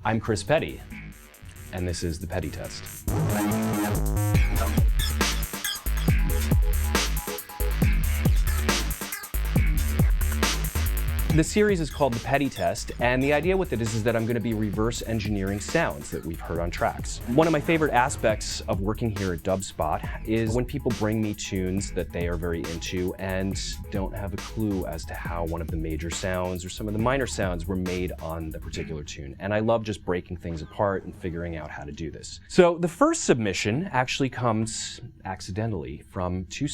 I'm Chris Petti, and this is the Petti Test. The series is called the Petti Test, and the idea with it is that I'm going to be reverse engineering sounds that we've heard on tracks. One of my favorite aspects of working here at Dubspot is when people bring me tunes that they are very into and don't have a clue as to how one of the major sounds or some of the minor sounds were made on the particular tune. And I love just breaking things apart and figuring out how to do this. So the first submission actually comes accidentally from two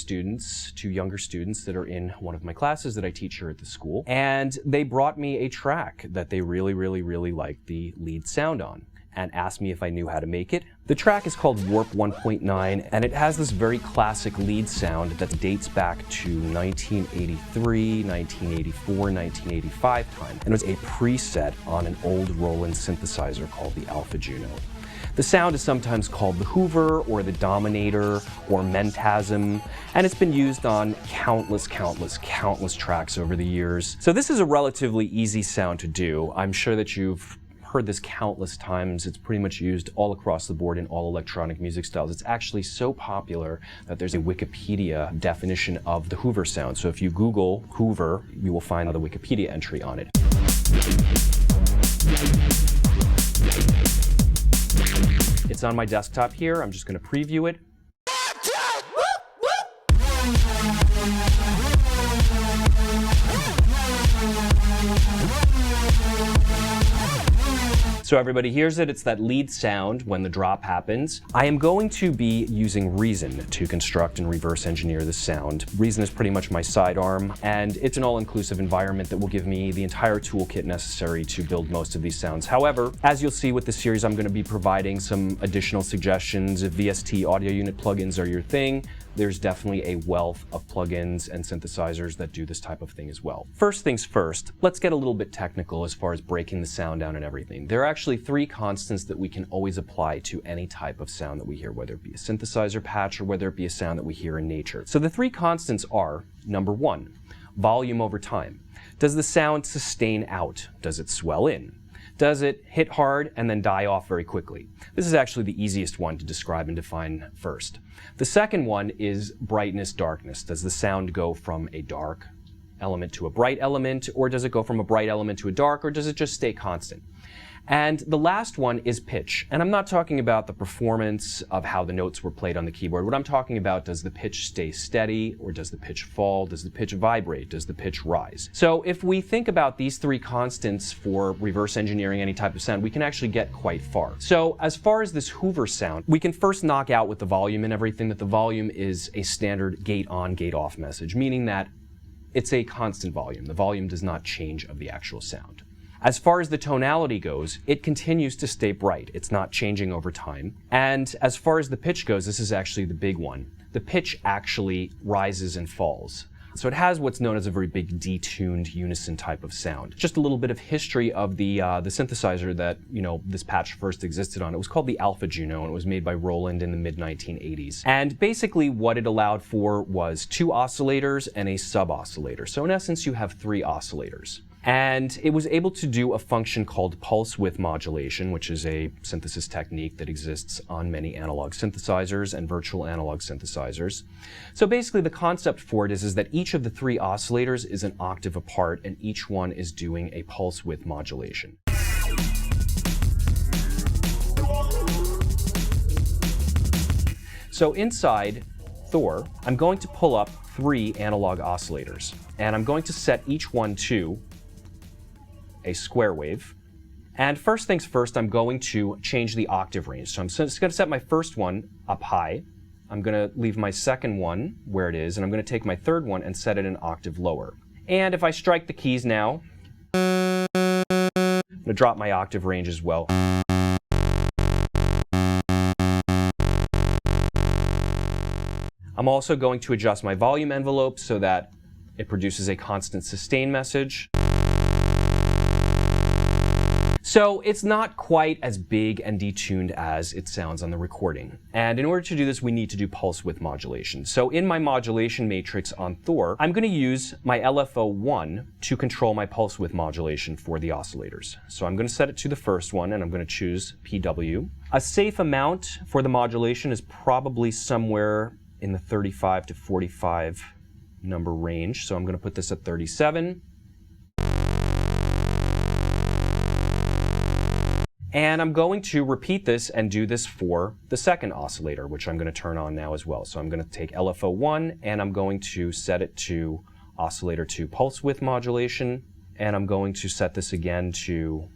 younger students that are in one of my classes that I teach here at the school. And they brought me a track that they really liked the lead sound on and asked me if I knew how to make it. The track is called Warp 1.9, and it has this very classic lead sound that dates back to 1983, 1984, 1985 time. And it was a preset on an old Roland synthesizer called the Alpha Juno. The sound is sometimes called the Hoover or the Dominator or Mentasm, and it's been used on countless tracks over the years. So this is a relatively easy sound to do. I'm sure that you've heard this countless times. It's pretty much used all across the board in all electronic music styles. It's actually so popular that there's a Wikipedia definition of the Hoover sound. So if you Google Hoover, you will find the Wikipedia entry on it. It's on my desktop here. I'm just going to preview it. So everybody hears it. It's that lead sound when the drop happens. I am going to be using Reason to construct and reverse engineer this sound. Reason is pretty much my sidearm, and it's an all-inclusive environment that will give me the entire toolkit necessary to build most of these sounds. However, as you'll see with the series, I'm going to be providing some additional suggestions. If VST audio unit plugins are your thing, there's definitely a wealth of plugins and synthesizers that do this type of thing as well. First things first, let's get a little bit technical as far as breaking the sound down and everything. There are actually three constants that we can always apply to any type of sound that we hear, whether it be a synthesizer patch or whether it be a sound that we hear in nature. So the three constants are, number one, volume over time. Does the sound sustain out? Does it swell in? Does it hit hard and then die off very quickly? This is actually the easiest one to describe and define first. The second one is brightness, darkness. Does the sound go from a dark element to a bright element, or does it go from a bright element to a dark, or does it just stay constant? And the last one is pitch. And I'm not talking about the performance of how the notes were played on the keyboard. What I'm talking about, does the pitch stay steady, or does the pitch fall? Does the pitch vibrate? Does the pitch rise? So if we think about these three constants for reverse engineering any type of sound, we can actually get quite far. So as far as this Hoover sound, we can first knock out with the volume and everything that the volume is a standard gate on, gate off message, meaning that it's a constant volume. The volume does not change of the actual sound. As far as the tonality goes, it continues to stay bright. It's not changing over time. And as far as the pitch goes, this is actually the big one. The pitch actually rises and falls. So it has what's known as a very big detuned unison type of sound. Just a little bit of history of the synthesizer that, this patch first existed on. It was called the Alpha Juno, and it was made by Roland in the mid-1980s. And basically what it allowed for was two oscillators and a sub-oscillator. So in essence, you have three oscillators. And it was able to do a function called pulse width modulation, which is a synthesis technique that exists on many analog synthesizers and virtual analog synthesizers. So basically the concept for it is that each of the three oscillators is an octave apart, and each one is doing a pulse width modulation. So inside Thor, I'm going to pull up three analog oscillators, and I'm going to set each one to a square wave. And first things first, I'm going to change the octave range. So I'm just going to set my first one up high. I'm going to leave my second one where it is, and I'm going to take my third one and set it an octave lower. And if I strike the keys now, I'm going to drop my octave range as well. I'm also going to adjust my volume envelope so that it produces a constant sustain message. So it's not quite as big and detuned as it sounds on the recording. And in order to do this, we need to do pulse width modulation. So in my modulation matrix on Thor, I'm going to use my LFO1 to control my pulse width modulation for the oscillators. So I'm going to set it to the first one, and I'm going to choose PW. A safe amount for the modulation is probably somewhere in the 35 to 45 number range. So I'm going to put this at 37. And I'm going to repeat this and do this for the second oscillator, which I'm going to turn on now as well. So I'm going to take LFO1 and I'm going to set it to oscillator 2 pulse width modulation. And I'm going to set this again to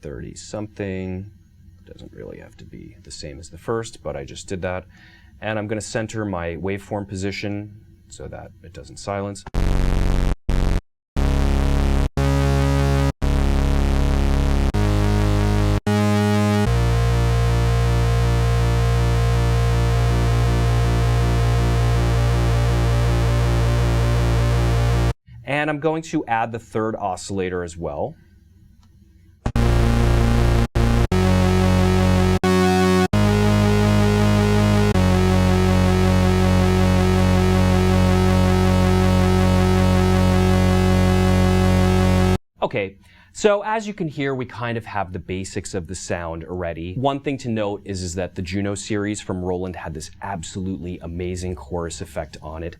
30 something. Doesn't really have to be the same as the first, but I just did that. And I'm going to center my waveform position so that it doesn't silence. And I'm going to add the third oscillator as well. Okay, so as you can hear, we kind of have the basics of the sound already. One thing to note is that the Juno series from Roland had this absolutely amazing chorus effect on it.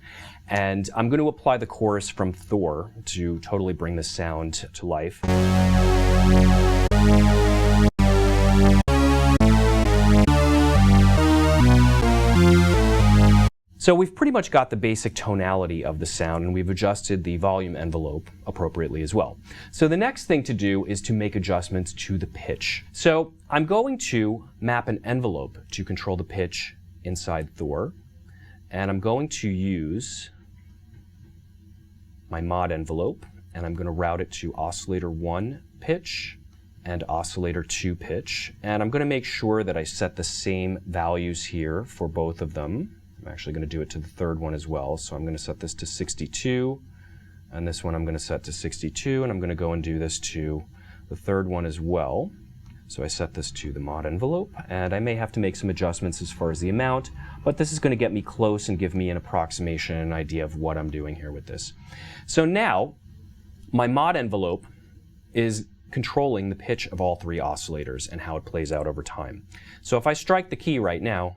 And I'm going to apply the chorus from Thor to totally bring the sound to life. So we've pretty much got the basic tonality of the sound, and we've adjusted the volume envelope appropriately as well. So the next thing to do is to make adjustments to the pitch. So I'm going to map an envelope to control the pitch inside Thor, and I'm going to use my mod envelope, and I'm going to route it to oscillator 1 pitch and oscillator 2 pitch, and I'm going to make sure that I set the same values here for both of them. I'm actually going to do it to the third one as well. So I'm going to set this to 62, and this one I'm going to set to 62, and I'm going to go and do this to the third one as well. So I set this to the mod envelope, and I may have to make some adjustments as far as the amount, but this is going to get me close and give me an approximation, an idea of what I'm doing here with this. So now, my mod envelope is controlling the pitch of all three oscillators and how it plays out over time. So if I strike the key right now,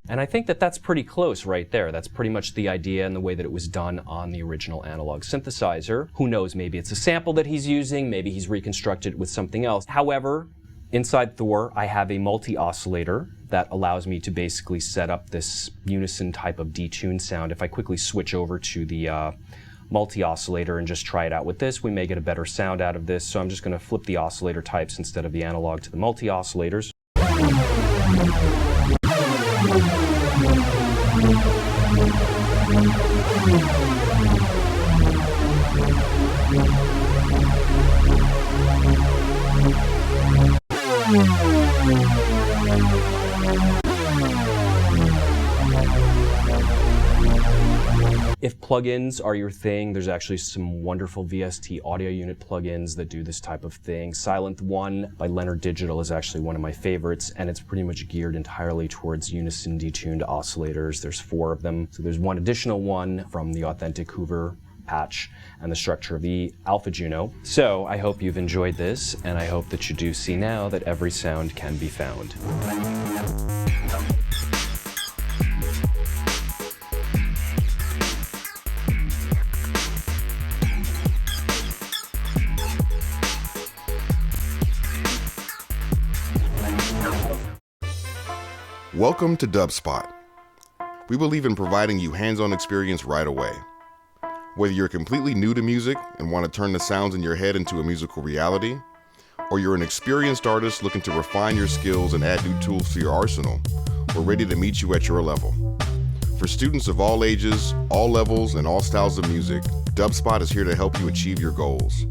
and I think that that's pretty close right there. That's pretty much the idea and the way that it was done on the original analog synthesizer. Who knows, maybe it's a sample that he's using, maybe he's reconstructed it with something else. However, inside Thor, I have a multi-oscillator that allows me to basically set up this unison type of detuned sound. If I quickly switch over to the multi-oscillator and just try it out with this, we may get a better sound out of this. So I'm just going to flip the oscillator types instead of the analog to the multi-oscillators. If plugins are your thing, there's actually some wonderful VST audio unit plugins that do this type of thing. Silent One by Leonard Digital is actually one of my favorites, and it's pretty much geared entirely towards unison detuned oscillators. There's 4 of them. So there's one additional one from the authentic Hoover patch and the structure of the Alpha Juno. So I hope you've enjoyed this, and I hope that you do see now that every sound can be found. Welcome to Dubspot. We believe in providing you hands-on experience right away. Whether you're completely new to music and want to turn the sounds in your head into a musical reality, or you're an experienced artist looking to refine your skills and add new tools to your arsenal, we're ready to meet you at your level. For students of all ages, all levels, and all styles of music, Dubspot is here to help you achieve your goals.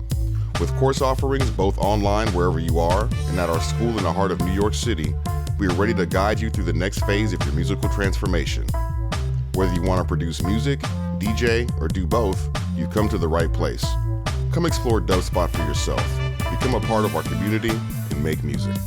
With course offerings both online wherever you are and at our school in the heart of New York City, we are ready to guide you through the next phase of your musical transformation. Whether you want to produce music, DJ, or do both, you've come to the right place. Come explore Dubspot for yourself, become a part of our community, and make music.